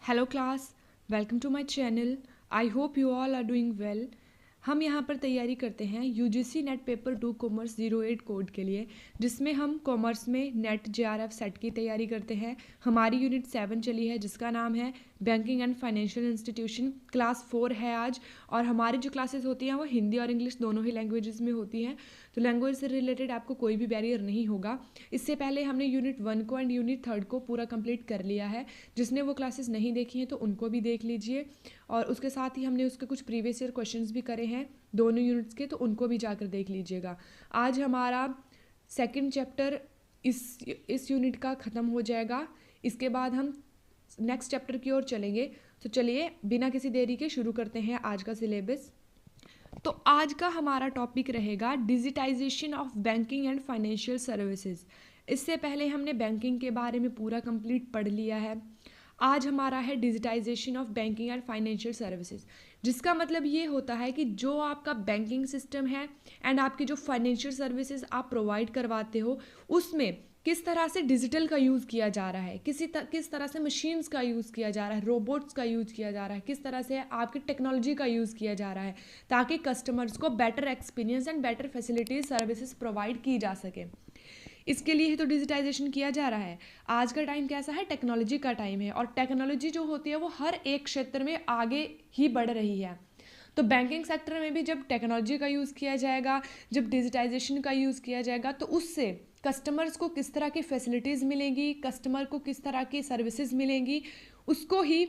Hello class, welcome to my channel. I hope you all are doing well. हम यहाँ पर तैयारी करते हैं UGC NET paper 2 commerce 08 code के लिए, जिसमें हम कॉमर्स में नेट जेआरएफ सेट की तैयारी करते हैं। हमारी यूनिट 7 चली है जिसका नाम है banking and financial institution. Class 4 है आज, और हमारी जो क्लासेस होती हैं वो हिंदी और इंग्लिश दोनों ही लैंग्वेजेस में होती हैं, तो लैंग्वेज से रिलेटेड आपको कोई भी बैरियर नहीं होगा। इससे पहले हमने यूनिट 1 को एंड यूनिट 3 को पूरा कंप्लीट कर लिया है। जिसने वो क्लासेस नहीं देखी हैं तो उनको भी देख लीजिए, और उसके साथ ही हमने उसके कुछ प्रीवियस ईयर क्वेश्चंस भी करे हैं दोनों यूनिट्स के, तो उनको भी जाकर देख लीजिएगा। आज हमारा सेकंड चैप्टर इस यूनिट का ख़त्म हो जाएगा। इसके बाद हम नेक्स्ट चैप्टर की ओर चलेंगे। तो चलिए बिना किसी देरी के शुरू करते हैं आज का सिलेबस। तो आज का हमारा टॉपिक रहेगा digitization of banking and financial services. इससे पहले हमने बैंकिंग के बारे में पूरा कंप्लीट पढ़ लिया है। आज हमारा है digitization of banking and financial services, जिसका मतलब ये होता है कि जो आपका बैंकिंग सिस्टम है एंड आपकी जो फाइनेंशियल सर्विसेज आप प्रोवाइड करवाते हो उसमें किस तरह से डिजिटल का यूज़ किया जा रहा है, किस तरह से मशीन्स का यूज़ किया जा रहा है, रोबोट्स का यूज़ किया जा रहा है, किस तरह से आपकी टेक्नोलॉजी का यूज़ किया जा रहा है, ताकि कस्टमर्स को better experience and better facilities services provide की जा सके। इसके लिए ही तो डिजिटाइजेशन किया जा रहा है। आज का टाइम कैसा है? टेक्नोलॉजी का टाइम है, और टेक्नोलॉजी जो होती है वो हर एक क्षेत्र में आगे ही बढ़ रही है। तो बैंकिंग सेक्टर में भी जब टेक्नोलॉजी का यूज़ किया जाएगा, जब डिजिटाइजेशन का यूज़ किया जाएगा, तो उससे कस्टमर्स को किस तरह की फैसिलिटीज़ मिलेंगी, कस्टमर को किस तरह की सर्विसेज मिलेंगी, उसको ही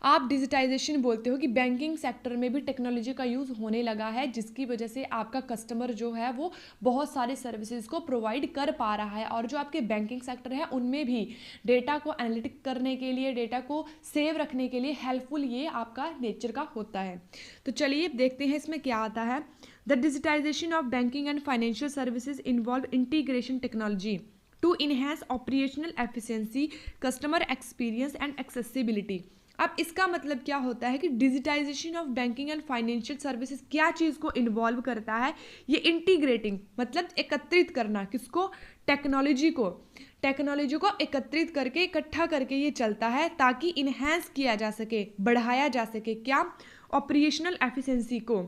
आप डिजिटाइजेशन बोलते हो। कि बैंकिंग सेक्टर में भी टेक्नोलॉजी का यूज़ होने लगा है, जिसकी वजह से आपका कस्टमर जो है वो बहुत सारे सर्विसेज को प्रोवाइड कर पा रहा है, और जो आपके बैंकिंग सेक्टर है उनमें भी डेटा को एनालिटिक करने के लिए, डेटा को सेव रखने के लिए हेल्पफुल ये आपका नेचर का होता है। तो चलिए देखते हैं इसमें क्या आता है। The digitization of banking and financial services involve integration technology to enhance operational efficiency, customer experience and accessibility. अब इसका मतलब क्या होता है कि digitization of banking and financial services क्या चीज़ को इन्वॉल्व करता है? ये इंटीग्रेटिंग मतलब एकत्रित करना, किसको? टेक्नोलॉजी को एकत्रित करके, इकट्ठा करके ये चलता है, ताकि इन्हेंस किया जा सके, बढ़ाया जा सके। क्या? ऑपरेशनल एफिशिएंसी को,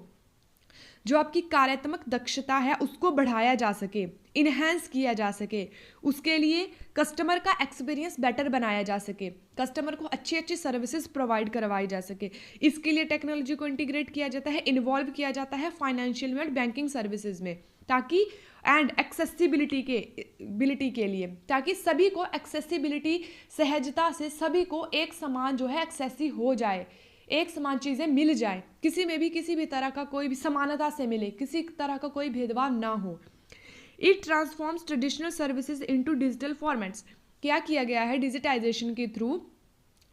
जो आपकी कार्यात्मक दक्षता है उसको बढ़ाया जा सके, इन्हेंस किया जा सके। उसके लिए कस्टमर का एक्सपीरियंस बेटर बनाया जा सके, कस्टमर को अच्छी अच्छी सर्विसेज प्रोवाइड करवाई जा सके। इसके लिए टेक्नोलॉजी को इंटीग्रेट किया जाता है, इन्वॉल्व किया जाता है फाइनेंशियल एंड बैंकिंग सर्विसेज में, ताकि एंड एक्सेसिबिलिटी के लिए, ताकि सभी को एक्सेसिबिलिटी, सहजता से सभी को एक समान जो है एक्सेसी हो जाए, एक समान चीज़ें मिल जाए, किसी में भी किसी भी तरह का कोई भी समानता से मिले, किसी तरह का कोई भेदभाव ना हो। It transforms traditional services into digital formats. क्या किया गया है डिजिटाइजेशन के थ्रू?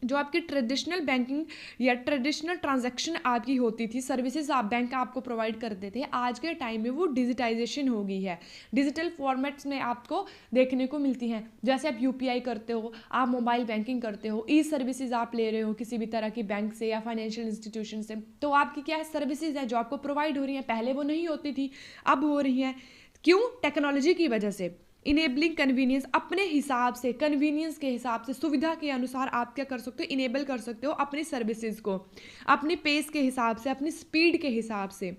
जो आपकी ट्रेडिशनल बैंकिंग या ट्रेडिशनल ट्रांजैक्शन आपकी होती थी, सर्विसेज आप बैंक आपको प्रोवाइड करते थे, आज के टाइम में वो डिजिटाइजेशन हो गई है। डिजिटल फॉर्मेट्स में आपको देखने को मिलती हैं। जैसे आप यूपीआई करते हो, आप मोबाइल बैंकिंग करते हो, ई सर्विसेज आप ले रहे हो किसी भी तरह की बैंक से या फाइनेंशियल इंस्टीट्यूशन से, तो आपकी क्या है? सर्विसेज है जो आपको प्रोवाइड हो रही हैं। पहले वो नहीं होती थी, अब हो रही हैं। क्यों? टेक्नोलॉजी की वजह से। इनेबलिंग कन्वीनियंस, अपने हिसाब से, कन्वीनियंस के हिसाब से, सुविधा के अनुसार आप क्या कर सकते हो? इनेबल कर सकते हो अपनी सर्विसेज को, अपने पेस के हिसाब से, अपनी स्पीड के हिसाब से।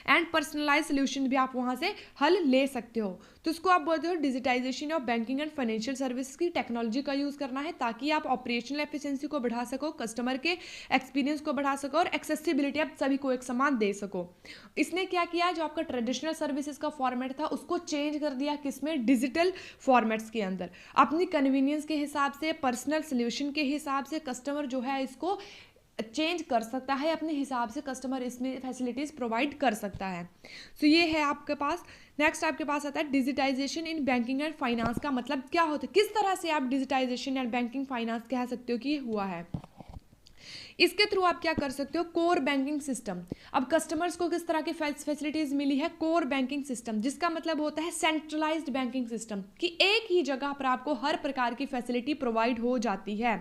एंड पर्सनलाइज सोल्यूशन भी आप वहाँ से हल ले सकते हो। तो इसको आप बोलते हो digitization of banking and financial service की टेक्नोलॉजी का यूज़ करना है, ताकि आप ऑपरेशनल एफिशिएंसी को बढ़ा सको, कस्टमर के एक्सपीरियंस को बढ़ा सको, और एक्सेसिबिलिटी आप सभी को एक समान दे सको। इसने क्या किया? जो आपका ट्रेडिशनल सर्विसेज का फॉर्मेट था उसको चेंज कर दिया, किसमें? डिजिटल फॉर्मेट्स के अंदर। अपनी कन्वीनियंस के हिसाब से, पर्सनल सोल्यूशन के हिसाब से कस्टमर जो है इसको चेंज कर सकता है, अपने हिसाब से कस्टमर इसमें फैसिलिटीज़ प्रोवाइड कर सकता है। सो ये है आपके पास। नेक्स्ट आपके पास आता है digitization in banking and finance. का मतलब क्या होता है? किस तरह से आप डिजिटाइजेशन एंड बैंकिंग फाइनेंस कह सकते हो कि ये हुआ है? इसके थ्रू आप क्या कर सकते हो? Core banking system. अब कस्टमर्स को किस तरह की फैसिलिटीज़ मिली है? कोर बैंकिंग सिस्टम, जिसका मतलब होता है सेंट्रलाइज्ड बैंकिंग सिस्टम, कि एक ही जगह पर आपको हर प्रकार की फैसिलिटी प्रोवाइड हो जाती है।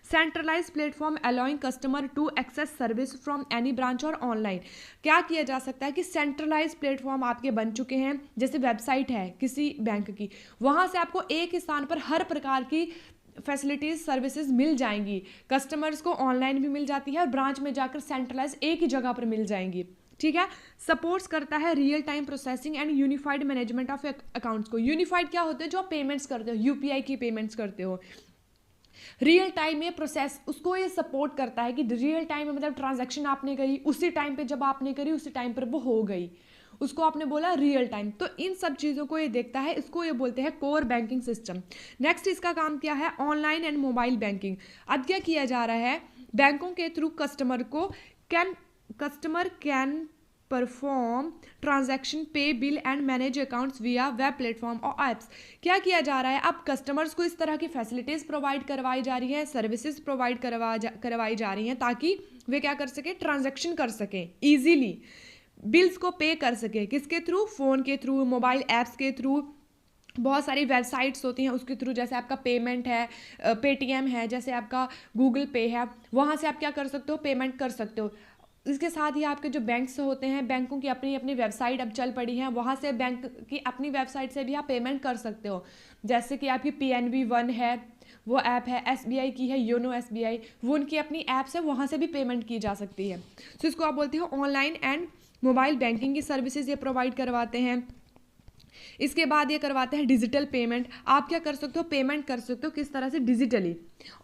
Centralize platform allowing customer to access service from any branch और ऑनलाइन। क्या किया जा सकता है कि सेंट्रलाइज प्लेटफॉर्म आपके बन चुके हैं, जैसे वेबसाइट है किसी बैंक की, वहाँ से आपको एक ही स्थान पर हर प्रकार की फैसिलिटीज़ सर्विसेज मिल जाएंगी, कस्टमर्स को ऑनलाइन भी मिल जाती है और ब्रांच में जाकर सेंट्रलाइज एक ही जगह पर मिल जाएंगी। ठीक है, सपोर्ट्स करता है real time processing and unified management of accounts को। यूनिफाइड क्या होते हैं, जो आप पेमेंट्स करते हो, यूपीआई की पेमेंट्स करते हो, रियल टाइम में प्रोसेस उसको ये सपोर्ट करता है कि रियल टाइम में मतलब ट्रांजैक्शन आपने करी उसी टाइम पे, जब आपने करी उसी टाइम पर वो हो गई, उसको आपने बोला रियल टाइम। तो इन सब चीज़ों को ये देखता है, इसको ये बोलते हैं कोर बैंकिंग सिस्टम। नेक्स्ट इसका काम क्या है, ऑनलाइन एंड मोबाइल बैंकिंग। अब क्या किया जा रहा है, बैंकों के through customer can perform transaction, पे बिल एंड मैनेज अकाउंट्स विया वेब प्लेटफॉर्म और ऐप्स। क्या किया जा रहा है, अब कस्टमर्स को इस तरह की फैसिलिटीज़ प्रोवाइड करवाई जा रही है, सर्विसेज प्रोवाइड करवाई जा रही हैं ताकि वे क्या कर सके, ट्रांजैक्शन कर सकें ईजीली, बिल्स को पे कर सके, किसके थ्रू, फ़ोन के थ्रू, मोबाइल ऐप्स के थ्रू, बहुत सारी वेबसाइट्स होती हैं उसके थ्रू, जैसे आपका पेमेंट है, पेटीएम है, जैसे आपका गूगल पे है, वहाँ से आप क्या कर सकते हो, पेमेंट कर सकते हो। इसके साथ ही आपके जो बैंक्स होते हैं, बैंकों की अपनी अपनी वेबसाइट अब चल पड़ी हैं, वहाँ से बैंक की अपनी वेबसाइट से भी आप पेमेंट कर सकते हो। जैसे कि आपकी PNB वन है, वो ऐप है, SBI की है योनो SBI, वो उनकी अपनी ऐप्स है, वहाँ से भी पेमेंट की जा सकती है। तो इसको आप बोलते हो ऑनलाइन एंड मोबाइल बैंकिंग की सर्विसेज ये प्रोवाइड करवाते हैं। इसके बाद ये करवाते हैं डिजिटल पेमेंट। आप क्या कर सकते हो, पेमेंट कर सकते हो, किस तरह से, digitally,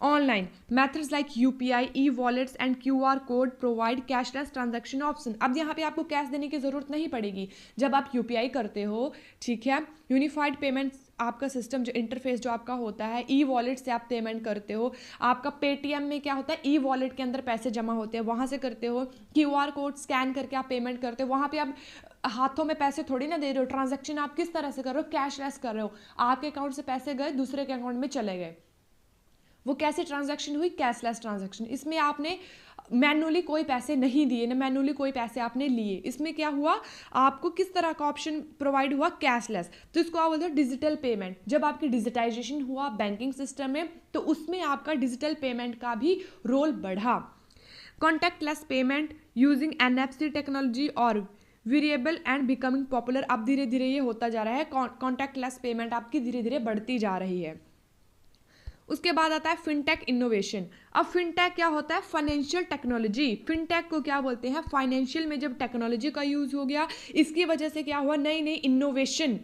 online methods like UPI, e wallets and QR code provide cashless transaction option. अब यहाँ पे आपको कैश देने की जरूरत नहीं पड़ेगी जब आप यूपीआई करते हो। ठीक है, यूनिफाइड पेमेंट आपका सिस्टम जो इंटरफेस जो आपका होता है, ई वॉलेट से आप पेमेंट करते हो। आपका पेटीएम में क्या होता है, ई वॉलेट के अंदर पैसे जमा होते हैं, वहाँ से करते हो। QR कोड स्कैन करके आप पेमेंट करते हो, वहाँ पे आप हाथों में पैसे थोड़ी ना दे रहे हो, ट्रांजैक्शन आप किस तरह से कर रहे हो, कैशलेस कर रहे हो। आपके अकाउंट से पैसे गए, दूसरे के अकाउंट में चले गए, वो कैसे ट्रांजैक्शन हुई, कैशलेस ट्रांजैक्शन। इसमें आपने मैनुअली कोई पैसे नहीं दिए ना, मैनुअली कोई पैसे आपने लिए। इसमें क्या हुआ, आपको किस तरह का ऑप्शन प्रोवाइड हुआ, कैशलेस। तो इसको आप बोलते हो डिजिटल पेमेंट। जब आपकी डिजिटाइजेशन हुआ बैंकिंग सिस्टम में, तो उसमें आपका डिजिटल पेमेंट का भी रोल बढ़ा। Contactless payment using NFC technology और वेरिएबल एंड बिकमिंग पॉपुलर। अब धीरे धीरे ये होता जा रहा है, कॉन्टैक्टलेस पेमेंट आपकी धीरे धीरे बढ़ती जा रही है। उसके बाद आता है फिनटेक इनोवेशन। अब फिनटेक क्या होता है, फाइनेंशियल टेक्नोलॉजी। फिनटेक को क्या बोलते हैं, फाइनेंशियल में जब टेक्नोलॉजी का यूज हो गया, इसकी वजह से क्या हुआ, नई नई इनोवेशन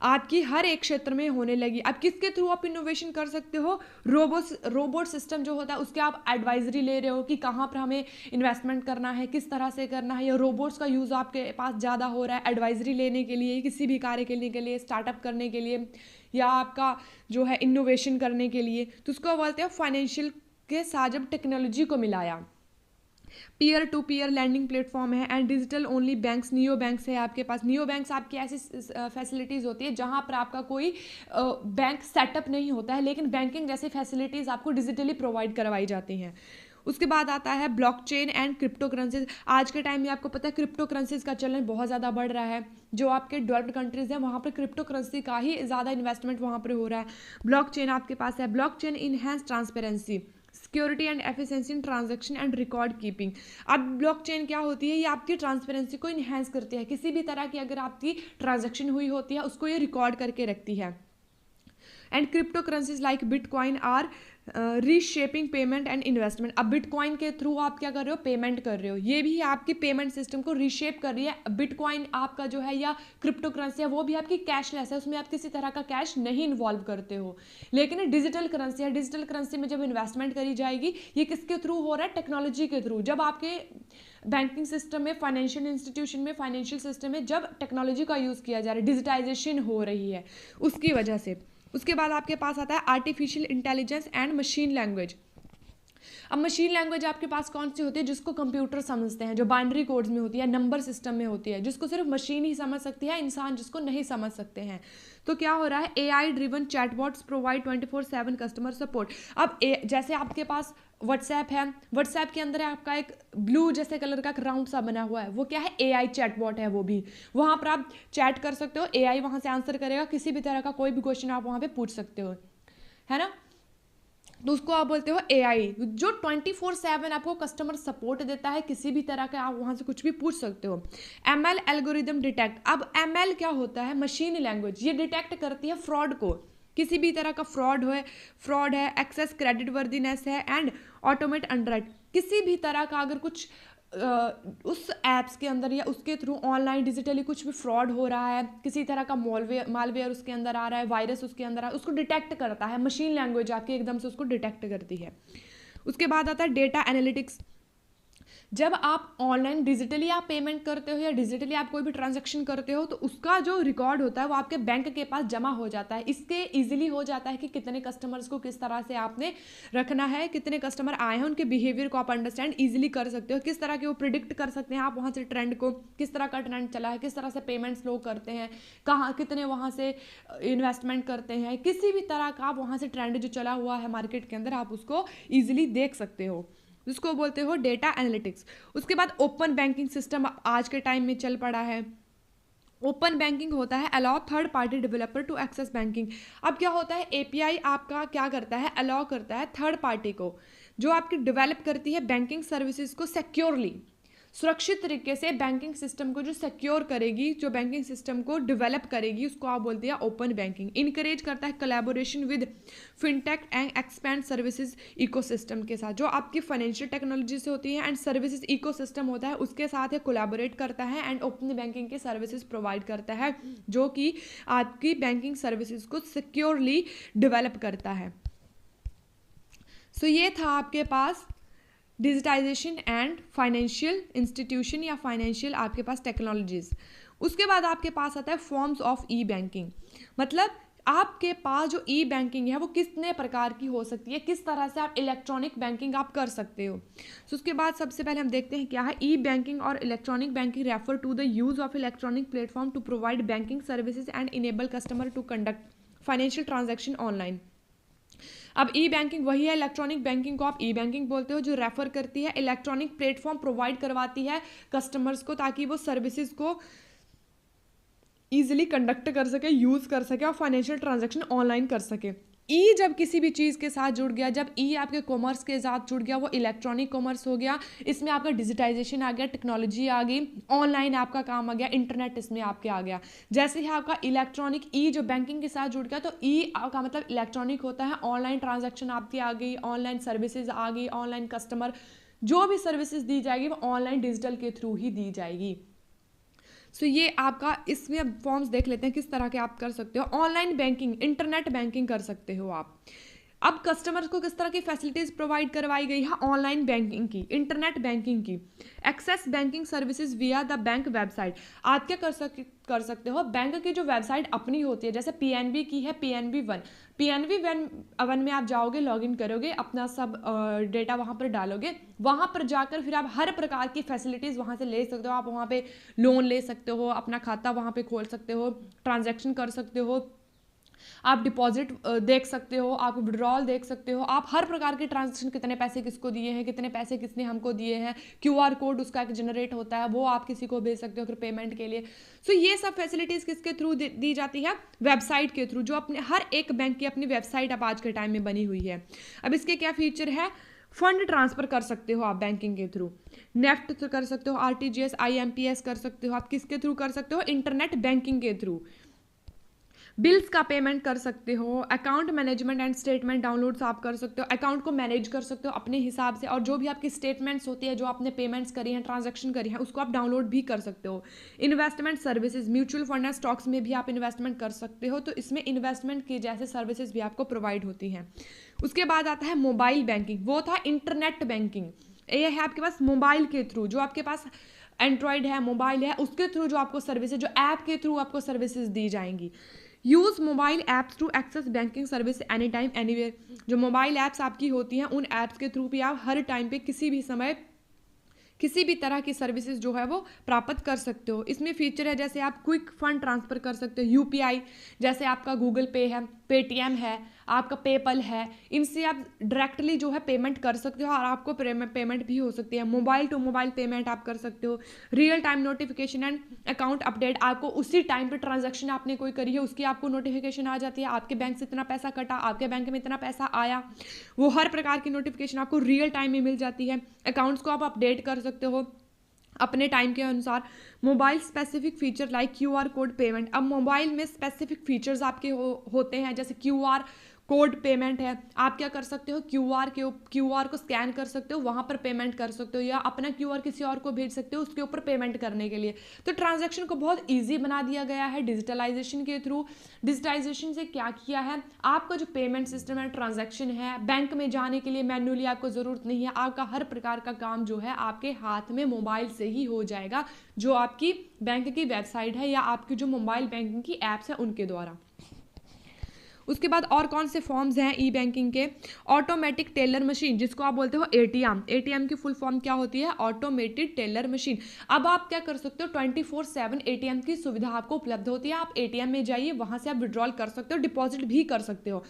आपकी हर एक क्षेत्र में होने लगी। अब किसके थ्रू आप इनोवेशन कर सकते हो, रोबोट सिस्टम जो होता है उसके आप एडवाइजरी ले रहे हो कि कहाँ पर हमें इन्वेस्टमेंट करना है, किस तरह से करना है, या रोबोट्स का यूज़ आपके पास ज़्यादा हो रहा है एडवाइजरी लेने के लिए, किसी भी कार्य करने के लिए, स्टार्टअप करने के लिए, या आपका जो है इनोवेशन करने के लिए। तो उसको बोलते हैं फाइनेंशियल के साथ जब टेक्नोलॉजी को मिलाया। Peer to peer lending platform है and digital only banks, neo banks है आपके पास। नियो बैंक्स आपकी ऐसी फैसिलिटीज़ होती है जहां पर आपका कोई बैंक सेटअप नहीं होता है, लेकिन बैंकिंग जैसी फैसिलिटीज़ आपको डिजिटली प्रोवाइड करवाई जाती हैं। उसके बाद आता है ब्लॉकचेन एंड क्रिप्टो करेंसीज। आज के टाइम में आपको पता है क्रिप्टो करेंसीज का चलन बहुत ज़्यादा बढ़ रहा है। जो आपके डेवलप्ड कंट्रीज़ हैं वहाँ पर क्रिप्टो करेंसी का ही ज़्यादा इन्वेस्टमेंट वहाँ पर हो रहा है। ब्लॉकचेन आपके पास है। Blockchain enhance transparency, security and efficiency in transaction and record keeping. अब ब्लॉकचेन क्या होती है, ये आपकी ट्रांसपेरेंसी को इन्हेंस करती है। किसी भी तरह की अगर आपकी ट्रांजैक्शन हुई होती है उसको ये रिकॉर्ड करके रखती है। And crypto currencies like bitcoin are reshaping payment and investment. अब बिटकॉइन के थ्रू आप क्या कर रहे हो, पेमेंट कर रहे हो, ये भी आपकी पेमेंट सिस्टम को रीशेप कर रही है। बिटकॉइन आपका जो है या क्रिप्टो करेंसी है वो भी आपकी कैशलेस है, उसमें आप किसी तरह का कैश नहीं इन्वॉल्व करते हो। लेकिन डिजिटल करेंसी है, डिजिटल करेंसी में जब इन्वेस्टमेंट करी जाएगी, ये किसके थ्रू हो रहा है, टेक्नोलॉजी के थ्रू। जब आपके बैंकिंग सिस्टम में, फाइनेंशियल इंस्टीट्यूशन में, फाइनेंशियल सिस्टम में जब टेक्नोलॉजी का यूज़ किया जा रहा है, डिजिटाइजेशन हो रही है, उसकी वजह से। उसके बाद आपके पास आता है artificial intelligence and machine language. अब मशीन लैंग्वेज आपके पास कौन सी होती है, जिसको कंप्यूटर समझते हैं, जो बाइनरी कोड्स में होती है, नंबर सिस्टम में होती है, जिसको सिर्फ मशीन ही समझ सकती है, इंसान जिसको नहीं समझ सकते हैं। तो क्या हो रहा है, AI driven chatbots provide 24/7 customer support. अब जैसे आपके पास व्हाट्सएप है, व्हाट्सएप के अंदर आपका एक ब्लू जैसे कलर का एक राउंड सा बना हुआ है, वो क्या है, AI चैटबॉट है। वो भी वहाँ पर आप चैट कर सकते हो, AI वहाँ से आंसर करेगा, किसी भी तरह का कोई भी क्वेश्चन आप वहाँ पे पूछ सकते हो, है ना। तो उसको आप बोलते हो AI, जो 24/7 आपको कस्टमर सपोर्ट देता है, किसी भी तरह का आप वहाँ से कुछ भी पूछ सकते हो। ML algorithm detect. अब ML क्या होता है, मशीन लैंग्वेज, ये डिटेक्ट करती है फ्रॉड को। किसी भी तरह का फ्रॉड है, एक्सेस क्रेडिट वर्दीनेस है एंड ऑटोमेट अंडरराइट, किसी भी तरह का अगर कुछ उस ऐप्स के अंदर या उसके थ्रू ऑनलाइन डिजिटली कुछ भी फ्रॉड हो रहा है, किसी तरह का मालवेयर उसके अंदर आ रहा है, वायरस उसके अंदर आ रहा है, उसको डिटेक्ट करता है, मशीन लैंग्वेज आके एकदम से उसको डिटेक्ट करती है। उसके बाद आता है डेटा एनालिटिक्स। जब आप ऑनलाइन डिजिटली आप पेमेंट करते हो या डिजिटली आप कोई भी ट्रांजैक्शन करते हो तो उसका जो रिकॉर्ड होता है वो आपके बैंक के पास जमा हो जाता है। इसके इजीली हो जाता है कि कितने कस्टमर्स को किस तरह से आपने रखना है, कितने कस्टमर आए हैं, उनके बिहेवियर को आप अंडरस्टैंड इजीली कर सकते हो, किस तरह के वो प्रिडिक्ट कर सकते हैं आप वहाँ से ट्रेंड को, किस तरह का ट्रेंड चला है, किस तरह से पेमेंट्स लोग करते हैं, कहाँ कितने वहाँ से इन्वेस्टमेंट करते हैं, किसी भी तरह का आप वहाँ से ट्रेंड जो चला हुआ है मार्केट के अंदर आप उसको ईजिली देख सकते हो, जिसको बोलते हो डेटा एनालिटिक्स। उसके बाद ओपन बैंकिंग सिस्टम आज के टाइम में चल पड़ा है। ओपन बैंकिंग होता है allow third party developer to access banking. अब क्या होता है, एपीआई आपका क्या करता है, अलाउ करता है थर्ड पार्टी को जो आपकी डेवलप करती है बैंकिंग सर्विसेज को सिक्योरली, सुरक्षित तरीके से बैंकिंग सिस्टम को जो सिक्योर करेगी, जो बैंकिंग सिस्टम को डेवलप करेगी, उसको आप बोलते हैं ओपन बैंकिंग। इनकरेज करता है collaboration with fintech and expand services ecosystem के साथ, जो आपकी फाइनेंशियल टेक्नोलॉजी से होती है एंड सर्विसेज इकोसिस्टम होता है उसके साथ ये कोलैबोरेट करता है एंड ओपन बैंकिंग के सर्विसेज प्रोवाइड करता है जो कि आपकी बैंकिंग सर्विसेज को सिक्योरली डेवलप करता है। सो ये था आपके पास डिजिटाइजेशन एंड फाइनेंशियल इंस्टीट्यूशन या फाइनेंशियल आपके पास टेक्नोलॉजीज। उसके बाद आपके पास आता है फॉर्म्स ऑफ ई बैंकिंग, मतलब आपके पास जो ई बैंकिंग है वो कितने प्रकार की हो सकती है, किस तरह से आप इलेक्ट्रॉनिक बैंकिंग आप कर सकते हो। तो उसके बाद सबसे पहले हम देखते हैं क्या है ई बैंकिंग और electronic banking refer to the use of electronic platform to provide banking services and enable customer to conduct financial transaction online. अब ई बैंकिंग वही है, इलेक्ट्रॉनिक बैंकिंग को आप ई बैंकिंग बोलते हो, जो रेफर करती है इलेक्ट्रॉनिक प्लेटफॉर्म प्रोवाइड करवाती है कस्टमर्स को ताकि वो सर्विसेज को ईजिली कंडक्ट कर सके, यूज कर सके और फाइनेंशियल ट्रांजैक्शन ऑनलाइन कर सके। ई जब किसी भी चीज़ के साथ जुड़ गया, जब ई आपके कॉमर्स के साथ जुड़ गया, वो इलेक्ट्रॉनिक कॉमर्स हो गया, इसमें आपका डिजिटाइजेशन आ गया, टेक्नोलॉजी आ गई, ऑनलाइन आपका काम आ गया, इंटरनेट इसमें आपके आ गया। जैसे ही आपका इलेक्ट्रॉनिक ई जो बैंकिंग के साथ जुड़ गया तो ई का मतलब इलेक्ट्रॉनिक होता है, ऑनलाइन ट्रांजेक्शन आपकी आ गई, ऑनलाइन सर्विसेज आ गई, ऑनलाइन कस्टमर जो भी सर्विसेज दी जाएगी वो ऑनलाइन डिजिटल के थ्रू ही दी जाएगी। सो ये आपका इसमें फॉर्म्स देख लेते हैं किस तरह के आप कर सकते हो। ऑनलाइन बैंकिंग, इंटरनेट बैंकिंग कर सकते हो आप। अब कस्टमर्स को किस तरह की फैसिलिटीज प्रोवाइड करवाई गई है, ऑनलाइन बैंकिंग की, इंटरनेट बैंकिंग की, access banking services via the bank website. आप क्या कर सकते हो, बैंक की जो वेबसाइट अपनी होती है, जैसे पीएनबी की है पीएनबी वन में आप जाओगे, लॉगिन करोगे, अपना सब डेटा वहाँ पर डालोगे, वहाँ पर जाकर फिर आप हर प्रकार की फैसिलिटीज़ वहाँ से ले सकते हो। आप वहाँ पे लोन ले सकते हो, अपना खाता वहाँ पे खोल सकते हो, ट्रांजैक्शन कर सकते हो, आप डिपॉजिट देख सकते हो, आप विड्रॉल देख सकते हो, आप हर प्रकार के ट्रांजैक्शन, कितने पैसे किसको दिए हैं, कितने पैसे किसने हमको दिए हैं, क्यूआर कोड उसका एक जनरेट होता है, वो आप किसी को भेज सकते हो फिर पेमेंट के लिए। सो ये सब फैसिलिटीज़ किसके थ्रू दी जाती है, वेबसाइट के थ्रू, जो अपने हर एक बैंक की अपनी वेबसाइट अब आज के टाइम में बनी हुई है। अब इसके क्या फीचर है, फंड ट्रांसफर कर सकते हो आप बैंकिंग के थ्रू, नेफ्ट कर सकते हो, आरटीजीएस आईएमपीएस कर सकते हो, आप किसके थ्रू कर सकते हो, इंटरनेट बैंकिंग के थ्रू, बिल्स का पेमेंट कर सकते हो, account management and statement downloads आप कर सकते हो, अकाउंट को मैनेज कर सकते हो अपने हिसाब से, और जो भी आपकी स्टेटमेंट्स होती है, जो आपने पेमेंट्स करी हैं, ट्रांजैक्शन करी हैं, उसको आप डाउनलोड भी कर सकते हो। Investment services, mutual fund and stocks में भी आप इन्वेस्टमेंट कर सकते हो, तो इसमें इन्वेस्टमेंट की जैसे सर्विसेज भी आपको प्रोवाइड होती हैं। उसके बाद आता है मोबाइल बैंकिंग, वो था इंटरनेट बैंकिंग, ये है आपके पास मोबाइल के थ्रू, जो आपके पास एंड्रॉयड है, मोबाइल है, उसके थ्रू जो आपको सर्विसेज, जो ऐप के थ्रू आपको सर्विसेज दी जाएंगी। Use mobile apps to access banking service any time anywhere, जो मोबाइल ऐप्स आपकी होती हैं उन ऐप्स के थ्रू भी आप हर टाइम पे किसी भी समय किसी भी तरह की सर्विसेज जो है वो प्राप्त कर सकते हो। इसमें फीचर है जैसे आप क्विक फंड ट्रांसफ़र कर सकते हो, यूपीआई, जैसे आपका गूगल पे है, पेटीएम है, आपका पेपल है, इनसे आप डायरेक्टली जो है पेमेंट कर सकते हो और आपको पेमेंट भी हो सकती है। मोबाइल टू मोबाइल पेमेंट आप कर सकते हो। Real time notification and account update, आपको उसी टाइम पे ट्रांजैक्शन आपने कोई करी है उसकी आपको नोटिफिकेशन आ जाती है, आपके बैंक से इतना पैसा कटा, आपके बैंक में इतना पैसा आया, वो हर प्रकार की नोटिफिकेशन आपको रियल टाइम में मिल जाती है। अकाउंट्स को आप अपडेट कर सकते हो, अपने टाइम के अनुसार। Mobile specific feature like QR code payment. अब मोबाइल में स्पेसिफिक फीचर्स आपके होते हैं, जैसे क्यूआर कोड पेमेंट है। आप क्या कर सकते हो, क्यूआर को स्कैन कर सकते हो, वहाँ पर पेमेंट कर सकते हो, या अपना क्यूआर किसी और को भेज सकते हो उसके ऊपर पेमेंट करने के लिए। तो ट्रांजैक्शन को बहुत ईजी बना दिया गया है डिजिटलाइजेशन के थ्रू। डिजिटाइजेशन से क्या किया है, आपका जो पेमेंट सिस्टम है, ट्रांजैक्शन है, बैंक में जाने के लिए मैन्युअली आपको ज़रूरत नहीं है। आपका हर प्रकार का काम जो है आपके हाथ में मोबाइल से ही हो जाएगा, जो आपकी बैंक की वेबसाइट है या आपकी जो मोबाइल बैंकिंग की ऐप्स है उनके द्वारा। उसके बाद और कौन से फॉर्म्स हैं ई बैंकिंग के, ऑटोमेटिक टेलर मशीन, जिसको आप बोलते हो एटीएम। एटीएम की फुल फॉर्म क्या होती है, ऑटोमेटेड टेलर मशीन। अब आप क्या कर सकते हो, 24/7 एटीएम की सुविधा आपको उपलब्ध होती है। आप एटीएम में जाइए, वहां से आप विड्रॉल कर सकते हो, डिपॉजिट भी कर सकते हो,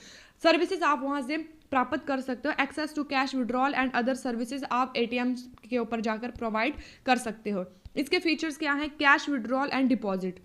सर्विसेज आप वहां से प्राप्त कर सकते हो। Access to cash withdrawal and other services आप एटीएम के ऊपर जाकर प्रोवाइड कर सकते हो। इसके फीचर्स क्या हैं, कैश विड्रॉल एंड डिपॉजिट,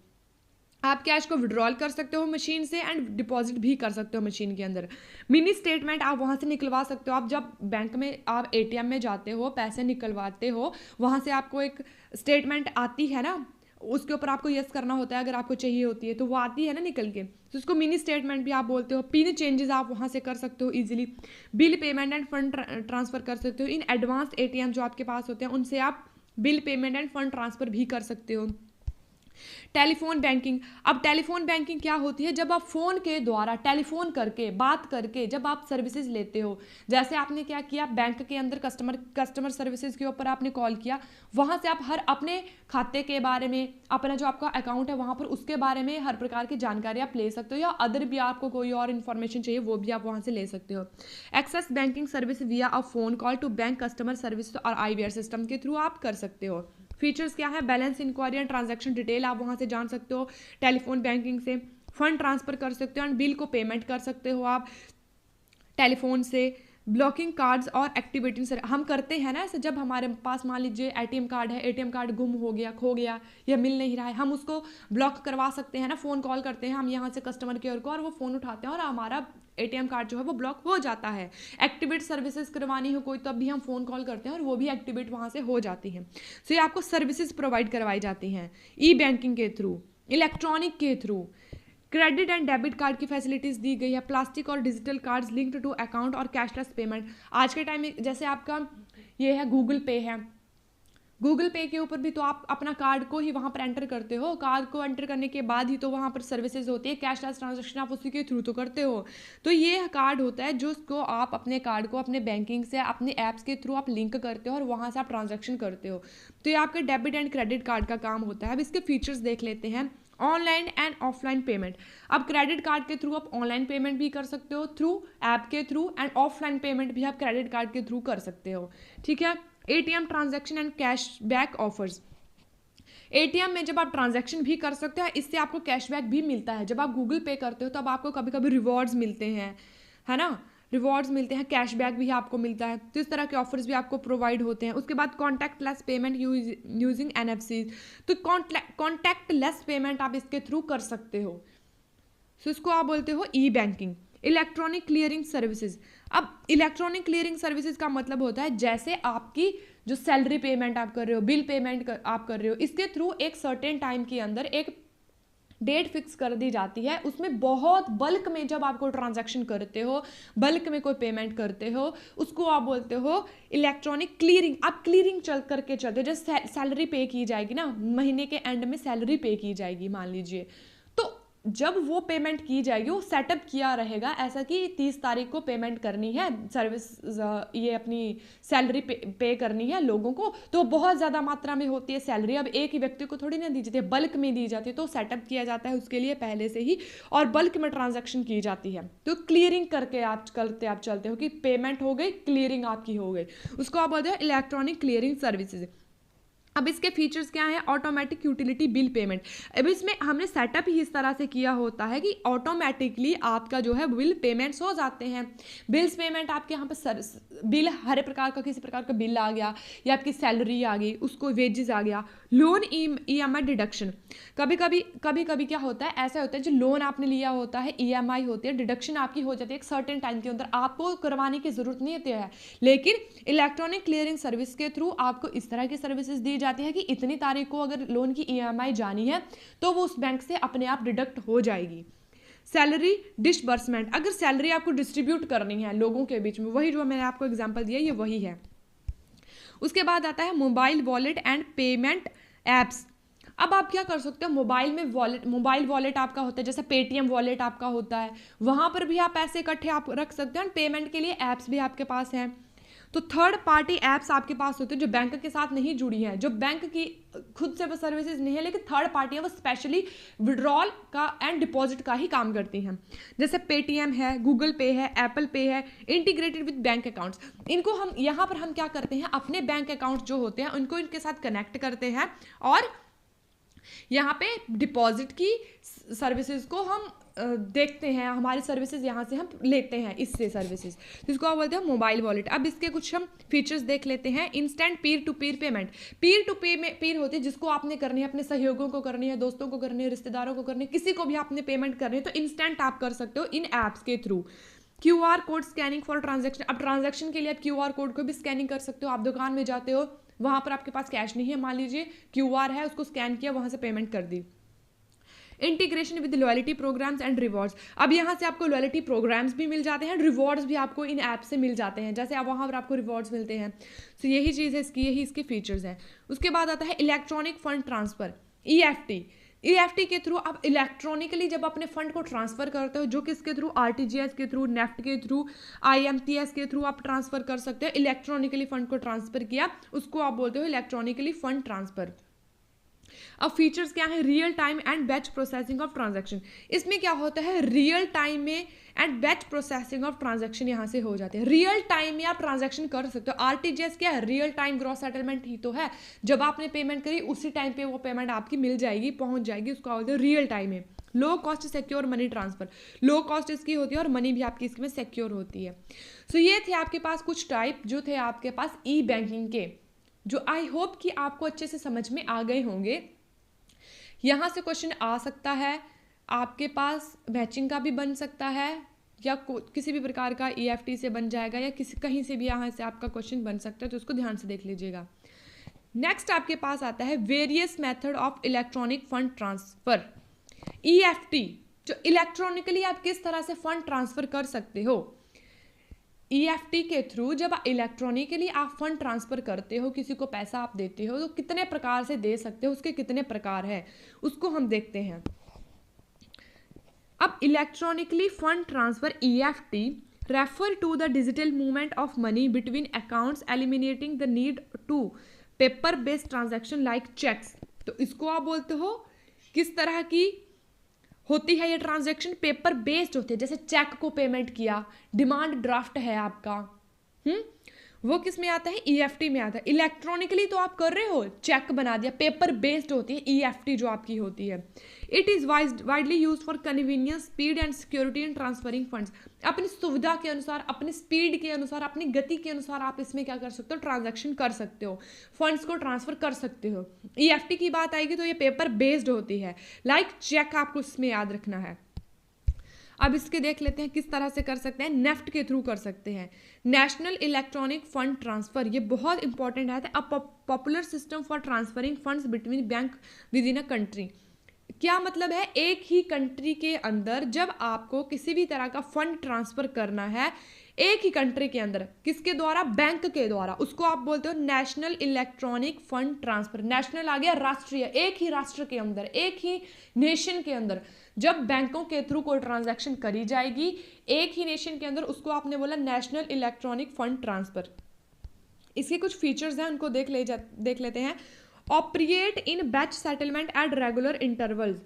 आप कैश को विड्रॉल कर सकते हो मशीन से एंड डिपॉजिट भी कर सकते हो मशीन के अंदर। मिनी स्टेटमेंट आप वहाँ से निकलवा सकते हो। आप जब बैंक में, आप एटीएम में जाते हो, पैसे निकलवाते हो, वहाँ से आपको एक स्टेटमेंट आती है ना, उसके ऊपर आपको यस करना होता है अगर आपको चाहिए होती है, तो वो आती है ना निकल के, तो उसको मिनी स्टेटमेंट भी आप बोलते हो। पिन चेंजेस आप वहाँ से कर सकते हो easily. Bill payment end fund transfer कर सकते हो। इन एडवांस एटीएम जो आपके पास होते हैं उनसे आप bill payment end fund transfer भी कर सकते हो। टेलीफोन बैंकिंग, अब टेलीफोन बैंकिंग क्या होती है, जब आप फोन के द्वारा टेलीफोन करके बात करके जब आप सर्विसेज लेते हो, जैसे आपने क्या किया, बैंक के अंदर कस्टमर सर्विसेज के ऊपर आपने कॉल किया, वहां से आप हर अपने खाते के बारे में, अपना जो आपका अकाउंट है वहां पर उसके बारे में हर प्रकार की जानकारी आप ले सकते हो, या अदर भी आपको कोई और इन्फॉर्मेशन चाहिए वो भी आप वहां से ले सकते हो। Access banking service via a phone call to bank customer service और आईवीआर सिस्टम के थ्रू आप कर सकते हो। फीचर्स क्या है, balance inquiry and transaction detail आप वहां से जान सकते हो टेलीफोन बैंकिंग से। फंड ट्रांसफर कर सकते हो एंड बिल को पेमेंट कर सकते हो आप टेलीफोन से। ब्लॉकिंग कार्ड्स और एक्टिवेटिंग सर हम करते हैं ना ऐसे, जब हमारे पास मान लीजिए एटीएम कार्ड है, एटीएम कार्ड गुम हो गया, खो गया या मिल नहीं रहा है, हम उसको ब्लॉक करवा सकते हैं ना। फ़ोन कॉल करते हैं हम यहाँ से कस्टमर केयर को और वो फ़ोन उठाते हैं और हमारा एटीएम कार्ड जो है वो ब्लॉक हो जाता है। एक्टिवेट सर्विसेज करवानी हो कोई, तब भी हम फ़ोन कॉल करते हैं और वो भी एक्टिवेट वहाँ से हो जाती है। सो ये आपको सर्विसेज प्रोवाइड करवाई जाती हैं ई बैंकिंग के थ्रू, इलेक्ट्रॉनिक के through. Credit and debit card की फैसिलिटीज दी गई है। प्लास्टिक और digital cards linked to account और कैशलेस पेमेंट। आज के टाइम में जैसे आपका ये है गूगल पे है, गूगल पे के ऊपर भी तो आप अपना कार्ड को ही वहाँ पर एंटर करते हो, कार्ड को एंटर करने के बाद ही तो वहाँ पर सर्विसेज होती है। कैशलेस ट्रांजैक्शन आप उसी के थ्रू तो करते हो। तो ये कार्ड होता है जो उसको आप अपने कार्ड को अपने बैंकिंग से अपने ऐप्स के थ्रू आप लिंक करते हो और वहाँ से आप ट्रांजैक्शन करते हो। तो ये आपका डेबिट एंड क्रेडिट कार्ड का काम होता है। अब इसके फीचर्स देख लेते हैं। ऑनलाइन एंड ऑफलाइन पेमेंट, अब क्रेडिट कार्ड के थ्रू आप ऑनलाइन पेमेंट भी कर सकते हो थ्रू ऐप के थ्रू, एंड ऑफलाइन पेमेंट भी आप क्रेडिट कार्ड के थ्रू कर सकते हो। ठीक है। ATM transaction and cashback offers, ATM में जब आप ट्रांजैक्शन भी कर सकते हो, इससे आपको कैशबैक भी मिलता है। जब आप गूगल पे करते हो तब आपको कभी कभी रिवॉर्ड्स मिलते हैं, है ना, रिवॉर्ड्स मिलते हैं, कैशबैक भी आपको मिलता है। तो इस तरह के ऑफर्स भी आपको प्रोवाइड होते हैं। उसके बाद कॉन्टैक्टलेस पेमेंट यूजिंग NFC, तो कॉन्टैक्टलेस पेमेंट आप इसके थ्रू कर सकते हो। सो इसको आप बोलते हो ई बैंकिंग। इलेक्ट्रॉनिक क्लियरिंग सर्विसेज, अब इलेक्ट्रॉनिक क्लियरिंग सर्विसेज का मतलब होता है जैसे आपकी जो सैलरी पेमेंट आप कर रहे हो, बिल पेमेंट आप कर रहे हो, इसके थ्रू एक सर्टेन टाइम के अंदर एक डेट फिक्स कर दी जाती है। उसमें बहुत बल्क में जब आपको ट्रांजैक्शन करते हो, बल्क में कोई पेमेंट करते हो, उसको आप बोलते हो इलेक्ट्रॉनिक क्लियरिंग। आप क्लियरिंग चल करके चलते हो, जैसे सैलरी पे की जाएगी ना, महीने के एंड में सैलरी पे की जाएगी मान लीजिए, तो जब वो पेमेंट की जाएगी वो सेटअप किया रहेगा ऐसा कि 30 तारीख को पेमेंट करनी है, सर्विस ये अपनी सैलरी पे करनी है लोगों को, तो बहुत ज़्यादा मात्रा में होती है सैलरी। अब एक ही व्यक्ति को थोड़ी ना दी जाती है, बल्क में दी जाती है, तो सेटअप किया जाता है उसके लिए पहले से ही और बल्क में ट्रांजैक्शन की जाती है। तो क्लियरिंग करके आप चलते हो कि पेमेंट हो गई, क्लियरिंग आपकी हो गई, उसको आप बोलते हो इलेक्ट्रॉनिक क्लियरिंग सर्विसेज। अब इसके फीचर्स क्या है, ऑटोमेटिक यूटिलिटी बिल पेमेंट। अब इसमें हमने सेटअप ही इस तरह से किया होता है कि ऑटोमेटिकली आपका जो है बिल पेमेंट्स हो जाते हैं। बिल्स पेमेंट आपके यहाँ पर बिल हर प्रकार का, किसी प्रकार का बिल आ गया या आपकी सैलरी आ गई, उसको वेजेस आ गया। लोन EMI डिडक्शन, कभी कभी क्या होता है, ऐसा होता है जो लोन आपने लिया होता है, EMI होती है, डिडक्शन आपकी हो जाती है एक सर्टेन टाइम के अंदर, आपको करवाने की जरूरत नहीं होती है। लेकिन इलेक्ट्रॉनिक क्लियरिंग सर्विस के थ्रू आपको इस तरह की सर्विसेज दी जाती है कि इतनी तारीख को अगर लोन की EMI जानी है तो वो उस बैंक से अपने आप डिडक्ट हो जाएगी। सैलरी डिसबर्समेंट, अगर सैलरी आपको डिस्ट्रीब्यूट करनी है लोगों के बीच में, वही जो मैंने आपको एग्जांपल दिया ये वही है। उसके बाद आता है mobile wallet and payment apps. अब आप क्या कर सकते हो, मोबाइल वॉलेट आपका होता है, जैसे पेटीएम वॉलेट आपका होता है, वहां पर भी आप पैसे इकट्ठे आप रख सकते हो। पेमेंट के लिए ऐप्स भी आपके पास हैं। तो थर्ड पार्टी ऐप्स आपके पास होते हैं जो बैंक के साथ नहीं जुड़ी है, जो बैंक की खुद से वो सर्विसेज नहीं है, लेकिन थर्ड पार्टी है, वो स्पेशली विड्रॉल का एंड डिपॉजिट का ही काम करती हैं। जैसे पेटीएम है, गूगल पे है, एप्पल पे है, इंटीग्रेटेड विद बैंक अकाउंट्स। इनको हम यहाँ पर हम क्या करते हैं, अपने बैंक अकाउंट्स जो होते हैं उनको इनके साथ कनेक्ट करते हैं और यहाँ पे डिपॉजिट की सर्विसेज को हम देखते हैं, हमारी सर्विसेज यहाँ से हम लेते हैं इससे सर्विसेज, जिसको आप बोलते हैं मोबाइल वॉलेट। अब इसके कुछ हम फीचर्स देख लेते हैं। Instant Pir to Pir payment, Pir to पीर होती है जिसको आपने करनी है, अपने सहयोगों को करनी है, दोस्तों को करनी है, रिश्तेदारों को करनी है, किसी को भी आपने पेमेंट करनी है तो इंस्टेंट आप कर सकते हो इन ऐप्स के through. QR code scanning for transaction, अब ट्रांजेक्शन के लिए आप QR कोड को भी स्कैनिंग कर सकते हो। आप दुकान में जाते हो, वहां पर आपके पास कैश नहीं है, मान लीजिए QR है, उसको स्कैन किया, वहां से पेमेंट कर दी। Integration with loyalty programmes and rewards, अब यहाँ से आपको लॉयल्टी प्रोग्राम्स भी मिल जाते हैं, रिवॉर्ड्स भी आपको इन ऐप से मिल जाते हैं, जैसे अब वहाँ पर आपको रिवॉर्ड्स मिलते हैं। तो यही चीज़ है इसकी, यही इसके फीचर्स हैं। उसके बाद आता है इलेक्ट्रॉनिक फंड ट्रांसफर, EFT के थ्रू आप इलेक्ट्रॉनिकली जब अपने फंड को ट्रांसफर करते हो, जो किसके थ्रू, RTGS के थ्रू, नेफ्ट के थ्रू, IMPS के थ्रू आप ट्रांसफर कर सकते हो। इलेक्ट्रॉनिकली फंड को ट्रांसफर किया, उसको आप बोलते हो इलेक्ट्रॉनिकली फंड ट्रांसफर। अब फीचर्स क्या है, real time and batch processing of transaction. इसमें क्या होता है, रियल टाइम में and batch processing of transaction यहाँ से हो जाते हैं। रियल टाइम में आप ट्रांजैक्शन कर सकते हो। RTGS क्या है, रियल टाइम ग्रॉस सेटलमेंट ही तो है, जब आपने पेमेंट करी उसी टाइम पे वो पेमेंट आपकी मिल जाएगी, पहुंच जाएगी, उसको बोलते हैं रियल टाइम में। Low cost secure money transfer, low cost इसकी होती है और मनी भी आपकी इसमें सिक्योर होती है। सो ये थे आपके पास कुछ टाइप जो थे आपके पास ई बैंकिंग के, जो आई होप कि आपको अच्छे से समझ में आ गए होंगे। यहाँ से क्वेश्चन आ सकता है, आपके पास मैचिंग का भी बन सकता है, या किसी भी प्रकार का EFT से बन जाएगा, या कहीं से भी यहाँ से आपका क्वेश्चन बन सकता है, तो उसको ध्यान से देख लीजिएगा। नेक्स्ट आपके पास आता है various method of electronic fund transfer, EFT, जो इलेक्ट्रॉनिकली आप किस तरह से फंड ट्रांसफर कर सकते हो। EFT के थ्रू जब इलेक्ट्रॉनिकली आप फंड ट्रांसफर करते हो, किसी को पैसा आप देते हो, तो कितने प्रकार से दे सकते हो, उसके कितने प्रकार हैं उसको हम देखते हैं। अब electronically fund transfer EFT refer to the digital movement of money between accounts, eliminating the need to paper based transaction like cheques. तो इसको आप बोलते हो किस तरह की होती है ये ट्रांजैक्शन, पेपर बेस्ड होती है। जैसे चेक को पेमेंट किया, डिमांड ड्राफ्ट है आपका, वो किस में आता है, EFT में आता है। इलेक्ट्रॉनिकली तो आप कर रहे हो, चेक बना दिया, पेपर बेस्ड होती है EFT जो आपकी होती है। It is widely used for convenience, speed and security in transferring funds. अपनी सुविधा के अनुसार, अपनी स्पीड के अनुसार, अपनी गति के अनुसार आप इसमें क्या कर सकते हो, ट्रांजैक्शन कर सकते हो, फंड्स को ट्रांसफर कर सकते हो। EFT की बात आएगी तो ये पेपर बेस्ड होती है, लाइक चेक आपको इसमें याद रखना है। अब इसके देख लेते हैं किस तरह से कर सकते हैं, नेफ्ट के थ्रू कर सकते हैं, नेशनल इलेक्ट्रॉनिक फंड ट्रांसफर। ये बहुत इंपॉर्टेंट है, a popular system for transferring funds between bank with in a country. क्या मतलब है, एक ही कंट्री के अंदर जब आपको किसी भी तरह का फंड ट्रांसफर करना है, एक ही कंट्री के अंदर, किसके द्वारा, बैंक के द्वारा, उसको आप बोलते हो national electronic fund transfer. National आ गया राष्ट्रीय, एक ही राष्ट्र के अंदर, एक ही नेशन के अंदर जब बैंकों के थ्रू कोई ट्रांजैक्शन करी जाएगी एक ही नेशन के अंदर, उसको आपने बोला नेशनल इलेक्ट्रॉनिक फंड ट्रांसफर। इसके कुछ फीचर्स हैं, उनको देख लेते हैं। Operate in batch settlement at regular intervals,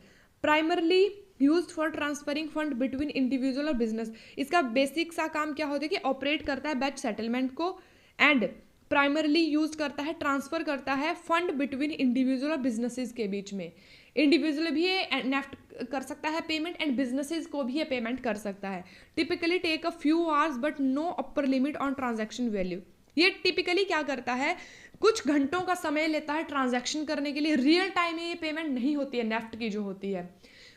primarily used for transferring fund between individual और बिजनेस। इसका बेसिक सा काम क्या होता है कि ऑपरेट करता है बैच सेटलमेंट को, एंड प्राइमरली यूज करता है, ट्रांसफर करता है फंड बिटवीन इंडिविजुअल और बिजनेसेस के बीच में। इंडिविजुअल भी ये नेफ्ट कर सकता है पेमेंट, एंड बिजनेसेस को भी ये पेमेंट कर सकता है। Typically take a few hours but no upper limit on transaction value. ये टिपिकली क्या करता है, कुछ घंटों का समय लेता है ट्रांजैक्शन करने के लिए। रियल टाइम में ये पेमेंट नहीं होती है, नेफ्ट की जो होती है,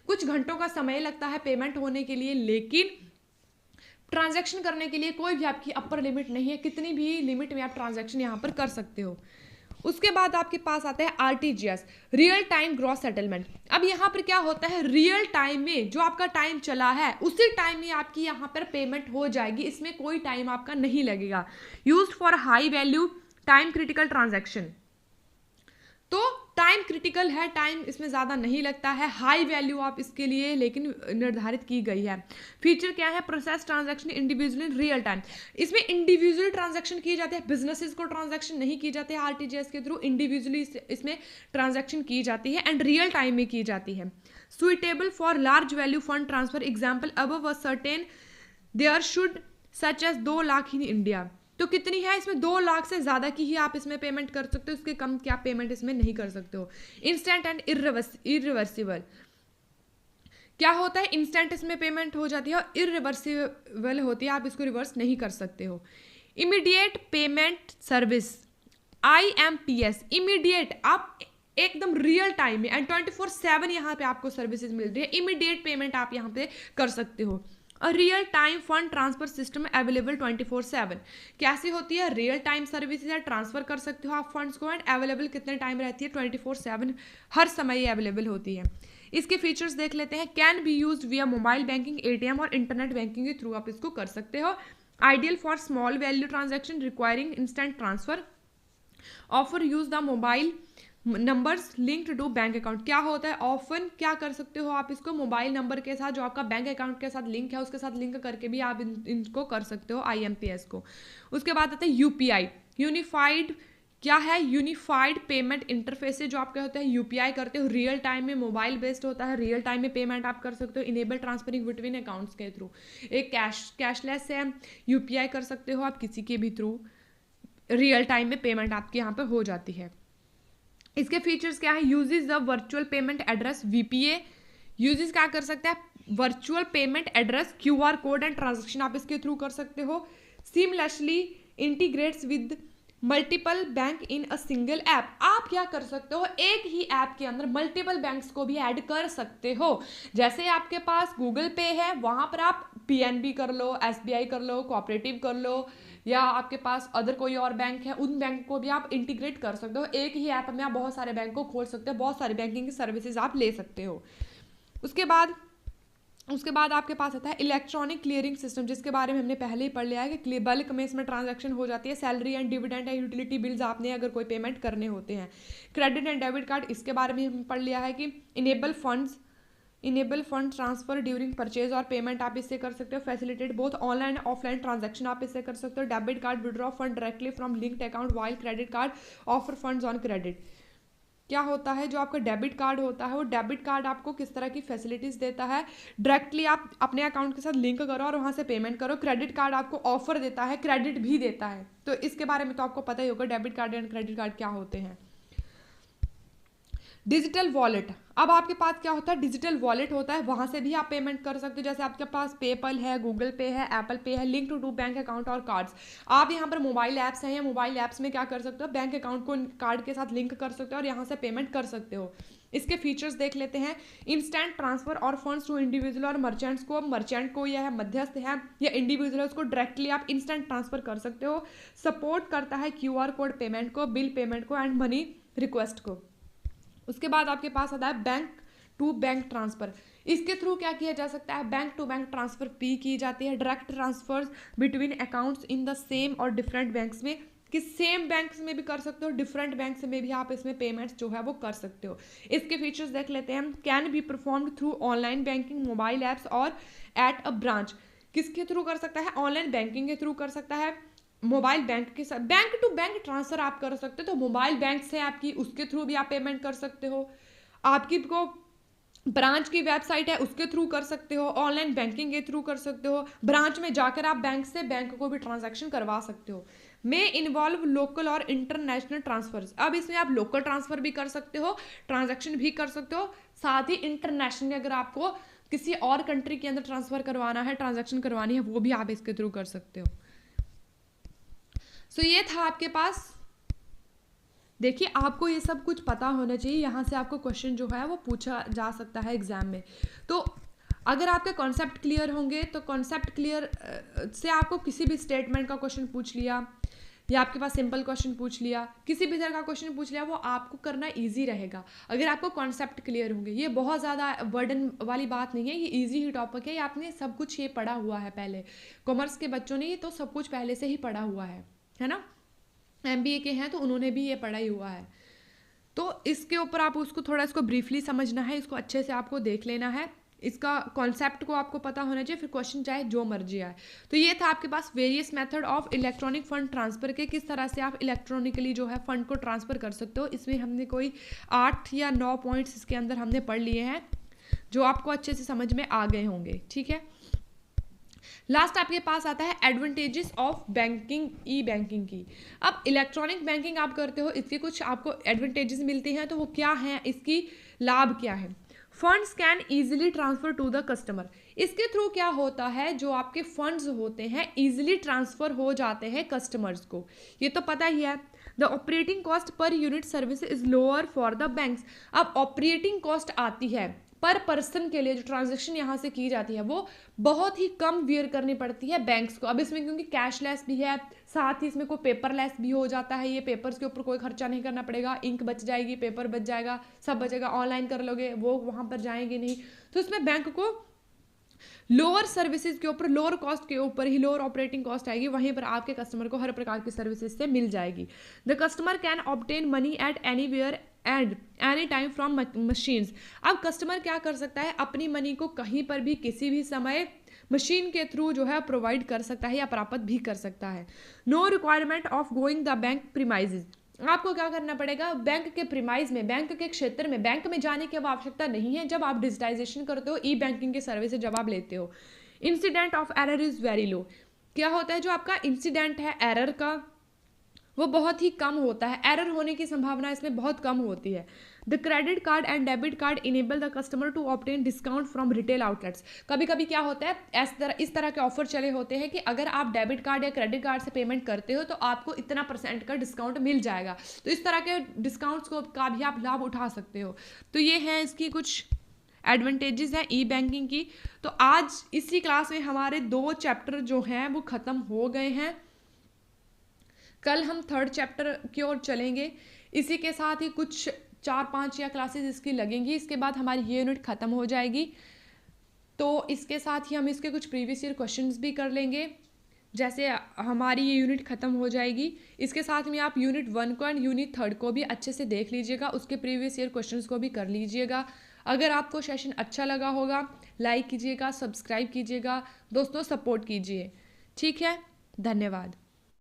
कुछ घंटों का समय लगता है पेमेंट होने के लिए, लेकिन ट्रांजैक्शन करने के लिए कोई भी आपकी अपर लिमिट नहीं है, कितनी भी लिमिट में आप ट्रांजैक्शन यहाँ पर कर सकते हो। उसके बाद आपके पास आता है RTGS, real time gross settlement. अब यहाँ पर क्या होता है, रियल टाइम में जो आपका टाइम चला है उसी टाइम में आपकी यहाँ पर पेमेंट हो जाएगी, इसमें कोई टाइम आपका नहीं लगेगा। Used for high value time critical transaction, तो टाइम क्रिटिकल है, टाइम इसमें ज़्यादा नहीं लगता है, हाई वैल्यू आप इसके लिए लेकिन निर्धारित की गई है। फीचर क्या है, process transaction individual in real time, इसमें इंडिविजुअल ट्रांजैक्शन किए जाते हैं, बिजनेसेस को ट्रांजैक्शन नहीं की जाती है RTGS के थ्रू, इंडिविजुअली इसमें ट्रांजैक्शन की जाती है एंड रियल टाइम में की जाती है। Suitable for large value fund transfer, example above a certain there should such as 2 lakh in India, तो कितनी है इसमें, 2 लाख से ज़्यादा की ही आप इसमें पेमेंट कर सकते हो, उसके कम क्या पेमेंट इसमें नहीं कर सकते हो। इंस्टेंट एंड इरिवर्सिबल, क्या होता है, इंस्टेंट इसमें पेमेंट हो जाती है और इरिवर्सिबल होती है, आप इसको रिवर्स नहीं कर सकते हो। Immediate payment service IMPS, immediate आप एकदम रियल टाइम में एंड 24/7 यहाँ पे आपको सर्विसेज मिल रही है, इमीडिएट पेमेंट आप यहाँ पे कर सकते हो। और real time fund transfer system available 24/7, कैसी होती है, रियल टाइम सर्विसेज है, ट्रांसफर कर सकते हो आप फंड्स को एंड अवेलेबल कितने टाइम रहती है, 24/7, हर समय ये अवेलेबल होती है। इसके फीचर्स देख लेते हैं। Can be used via mobile banking, ATM और इंटरनेट बैंकिंग के थ्रू आप इसको कर सकते हो। Ideal for small value transaction requiring instant transfer, offer use the mobile numbers linked to bank account, क्या होता है, ऑफन क्या कर सकते हो आप इसको मोबाइल नंबर के साथ जो आपका बैंक अकाउंट के साथ लिंक है उसके साथ लिंक करके भी आप इनको कर सकते हो IMPS को। उसके बाद आता है UPI, यूनिफाइड, क्या है, यूनिफाइड पेमेंट इंटरफेस, जो आपके होते हैं UPI करते हो, रियल टाइम में मोबाइल बेस्ड होता है, रियल टाइम में पेमेंट आप कर सकते हो, इनेबल ट्रांसफरिंग बिटवीन अकाउंट्स के थ्रू। एक कैशलेस है, UPI कर सकते हो आप किसी के भी थ्रू, रियल टाइम में पेमेंट आपके यहाँ पे हो जाती है। इसके फीचर्स क्या है, uses the virtual payment address VPA, uses क्या कर सकते हैं, virtual payment address, QR code and transaction आप इसके थ्रू कर सकते हो। Seamlessly integrates with multiple bank in a single app, आप क्या कर सकते हो, एक ही ऐप के अंदर मल्टीपल बैंक्स को भी ऐड कर सकते हो। जैसे आपके पास गूगल पे है, वहां पर आप PNB कर लो, SBI कर लो, कोऑपरेटिव कर लो, या आपके पास अदर कोई और बैंक है, उन बैंक को भी आप इंटीग्रेट कर सकते हो। एक ही ऐप में आप बहुत सारे बैंक को खोल सकते हो, बहुत सारी बैंकिंग की सर्विसेज आप ले सकते हो। उसके बाद आपके पास आता है इलेक्ट्रॉनिक क्लियरिंग सिस्टम, जिसके बारे में हमने पहले ही पढ़ लिया है कि बल्क में इसमें ट्रांजैक्शन हो जाती है, सैलरी एंड डिविडेंड या यूटिलिटी बिल्स आपने अगर कोई पेमेंट करने होते हैं। क्रेडिट एंड डेबिट कार्ड, इसके बारे में हमने पढ़ लिया है कि enable fund transfer during purchase और पेमेंट आप इससे कर सकते हो। Facilitate both online and offline transaction आप इससे कर सकते हो। Debit card withdraw fund directly from linked account, while credit card offer funds on credit, क्या होता है, जो आपका डेबिट कार्ड होता है वो डेबिट कार्ड आपको किस तरह की फैसिलिटीज देता है, डायरेक्टली आप अपने अकाउंट के साथ लिंक करो और वहाँ से पेमेंट करो। क्रेडिट कार्ड आपको ऑफर देता है, क्रेडिट भी देता है, तो इसके बारे में तो आपको पता ही होगा debit card and credit card क्या होते हैं। डिजिटल वॉलेट, अब आपके पास क्या होता है, डिजिटल वॉलेट होता है, वहां से भी आप पेमेंट कर सकते हो। जैसे आपके पास पेपल है, गूगल पे है, एप्पल पे है, लिंक टू बैंक अकाउंट और कार्ड्स, आप यहाँ पर मोबाइल ऐप्स हैं, या मोबाइल ऐप्स में क्या कर सकते हो, बैंक अकाउंट को कार्ड के साथ लिंक कर सकते हो और यहाँ से पेमेंट कर सकते हो। इसके फीचर्स देख लेते हैं। इंस्टेंट ट्रांसफर और फंड्स टू इंडिविजुअल और मर्चेंट को या मध्यस्थ है या इंडिविजुअल, उसको डायरेक्टली आप इंस्टेंट ट्रांसफर कर सकते हो। सपोर्ट करता है QR कोड पेमेंट को, बिल पेमेंट को एंड मनी रिक्वेस्ट को। उसके बाद आपके पास आता है बैंक टू बैंक ट्रांसफर, इसके थ्रू क्या किया जा सकता है, बैंक टू बैंक ट्रांसफर भी की जाती है। Direct transfers between accounts in the same और डिफरेंट बैंक्स में, कि सेम बैंक्स में भी कर सकते हो, डिफरेंट बैंक्स में भी आप इसमें पेमेंट्स जो है वो कर सकते हो। इसके फीचर्स देख लेते हैं। Can be performed through online banking, mobile apps और एट अ ब्रांच, किसके थ्रू कर सकता है, ऑनलाइन बैंकिंग के थ्रू कर सकता है, मोबाइल बैंक के साथ बैंक टू बैंक ट्रांसफर आप कर सकते हो, तो मोबाइल बैंक से आपकी उसके थ्रू भी आप पेमेंट कर सकते हो। आपकी को ब्रांच की वेबसाइट है उसके थ्रू कर सकते हो, ऑनलाइन बैंकिंग के थ्रू कर सकते हो, ब्रांच में जाकर आप बैंक से बैंक को भी ट्रांजैक्शन करवा सकते हो। मे इन्वॉल्व लोकल और इंटरनेशनल ट्रांसफर्स, अब इसमें आप लोकल ट्रांसफर भी कर सकते हो, ट्रांजैक्शन भी कर सकते हो, साथ ही इंटरनेशनल अगर आपको किसी और कंट्री के अंदर ट्रांसफर करवाना है, ट्रांजैक्शन करवानी है, वो भी आप इसके थ्रू कर सकते हो। सो ये था आपके पास, देखिए आपको ये सब कुछ पता होना चाहिए, यहाँ से आपको क्वेश्चन जो है वो पूछा जा सकता है एग्जाम में। तो अगर आपके कॉन्सेप्ट क्लियर होंगे तो कॉन्सेप्ट क्लियर से आपको किसी भी स्टेटमेंट का क्वेश्चन पूछ लिया, या आपके पास सिंपल क्वेश्चन पूछ लिया, किसी भी तरह का क्वेश्चन पूछ लिया, वो आपको करना ईजी रहेगा अगर आपको कॉन्सेप्ट क्लियर होंगे। ये बहुत ज़्यादा बर्डन वाली बात नहीं है, ये ईजी ही टॉपिक है, ये आपने सब कुछ ये पढ़ा हुआ है पहले। कॉमर्स के बच्चों ने ये तो सब कुछ पहले से ही पढ़ा हुआ है ना। MBA के हैं तो उन्होंने भी ये पढ़ा ही हुआ है। तो इसके ऊपर आप उसको थोड़ा इसको ब्रीफली समझना है, इसको अच्छे से आपको देख लेना है, इसका कॉन्सेप्ट को आपको पता होना चाहिए, फिर क्वेश्चन चाहे जो मर्जी आए। तो ये था आपके पास various method of electronic fund transfer के, किस तरह से आप इलेक्ट्रॉनिकली जो है फंड को ट्रांसफर कर सकते हो। इसमें हमने कोई 8 या 9 पॉइंट्स इसके अंदर हमने पढ़ लिए हैं जो आपको अच्छे से समझ में आ गए होंगे, ठीक है। लास्ट आपके पास आता है advantages of banking, E banking की। अब इलेक्ट्रॉनिक बैंकिंग आप करते हो, इसके कुछ आपको एडवांटेजेस मिलते हैं, तो वो क्या है, इसकी लाभ क्या है। Funds can easily transfer to the customer. इसके थ्रू क्या होता है, जो आपके फंड्स होते हैं ईजिली ट्रांसफर हो जाते हैं कस्टमर्स को, ये तो पता ही है। The operating cost per unit service is lower for the banks. अब ऑपरेटिंग कॉस्ट आती है पर पर्सन के लिए, जो ट्रांजेक्शन यहाँ से की जाती है वो बहुत ही कम बियर करनी पड़ती है बैंक्स को। अब इसमें क्योंकि कैशलेस भी है, साथ ही इसमें कोई पेपरलेस भी हो जाता है, ये पेपर्स के ऊपर कोई खर्चा नहीं करना पड़ेगा, इंक बच जाएगी, पेपर बच जाएगा, सब बचेगा, ऑनलाइन कर लोगे, वो वहाँ पर जाएंगे नहीं। तो इसमें बैंक को लोअर सर्विसेज के ऊपर, लोअर कॉस्ट के ऊपर ही लोअर ऑपरेटिंग कॉस्ट आएगी, वहीं पर आपके कस्टमर को हर प्रकार की सर्विसेज से मिल जाएगी। The customer can obtain money at anywhere and any time from machines. अब कस्टमर क्या कर सकता है, अपनी मनी को कहीं पर भी किसी भी समय मशीन के थ्रू जो है प्रोवाइड कर सकता है या प्राप्त भी कर सकता है। No requirement of going the bank premises. आपको क्या करना पड़ेगा, बैंक के प्रीमाइज में, बैंक के क्षेत्र में बैंक में जाने की अब आवश्यकता नहीं है जब आप डिजिटाइजेशन करते हो, ई बैंकिंग के सर्विस जब आप लेते हो। Incident of error is very low. क्या होता है, जो आपका इंसिडेंट है एरर का वो बहुत ही कम होता है, एरर होने की संभावना इसमें बहुत कम होती है। The credit card and debit card enable the customer to obtain discount from retail outlets. कभी कभी क्या होता है, इस तरह के ऑफर चले होते हैं कि अगर आप डेबिट कार्ड या क्रेडिट कार्ड से पेमेंट करते हो तो आपको इतना % का डिस्काउंट मिल जाएगा। तो इस तरह के डिस्काउंट्स का भी आप लाभ उठा सकते हो। तो ये है इसकी कुछ एडवांटेजेस हैं ई बैंकिंग की। तो आज इसी क्लास में हमारे 2 चैप्टर जो हैं वो ख़त्म हो गए हैं। कल हम 3rd चैप्टर की ओर चलेंगे। इसी के साथ ही कुछ 4-5 या क्लासेस इसकी लगेंगी, इसके बाद हमारी ये यूनिट ख़त्म हो जाएगी। तो इसके साथ ही हम इसके कुछ प्रीवियस ईयर क्वेश्चंस भी कर लेंगे। जैसे हमारी ये यूनिट ख़त्म हो जाएगी, इसके साथ में आप यूनिट 1 को एंड यूनिट 3rd को भी अच्छे से देख लीजिएगा, उसके प्रीवियस ईयर क्वेश्चंस को भी कर लीजिएगा। अगर आपको सेशन अच्छा लगा होगा लाइक कीजिएगा, सब्सक्राइब कीजिएगा, दोस्तों सपोर्ट कीजिए। ठीक है, धन्यवाद।